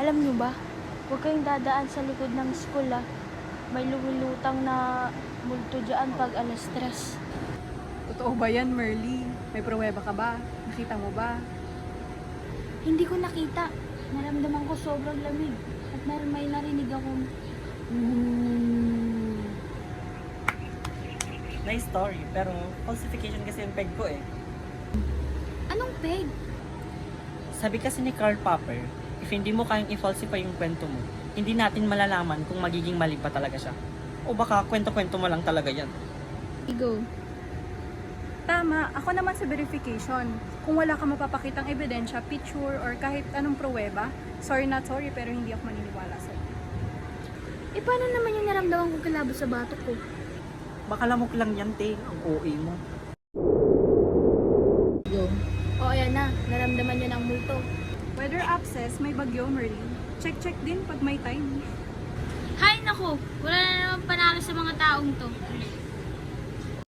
Alam nyo ba, huwag kayong dadaan sa likod ng school May lumulutang na multo dyan pag alas 3. Totoo ba yan, Merly? May pruweba ka ba? Nakita mo ba? Hindi ko nakita. Naramdaman ko sobrang lamig. At may narinig akong... Nice story, pero falsification kasi yung peg ko eh. Anong peg? Sabi kasi ni Karl Popper, if hindi mo kayang i-falsify yung kwento mo, hindi natin malalaman kung magiging mali pa talaga siya. O baka kwento-kwento mo lang talaga yan. Go. Tama, ako naman sa verification. Kung wala ka mapapakitang ebidensya, picture, or kahit anong pruweba, sorry not sorry, pero hindi ako maniniwala sa'yo. Eh paano naman yung naramdaman kong kilabot sa batok ko? Baka lamok lang yan, te. Ang OA mo. Go. O ayan na, naramdaman niya ng multo. Weather access, may bagyo, Merly. Check din pag may time. Hay nako, wala na naman panalo sa mga taong to.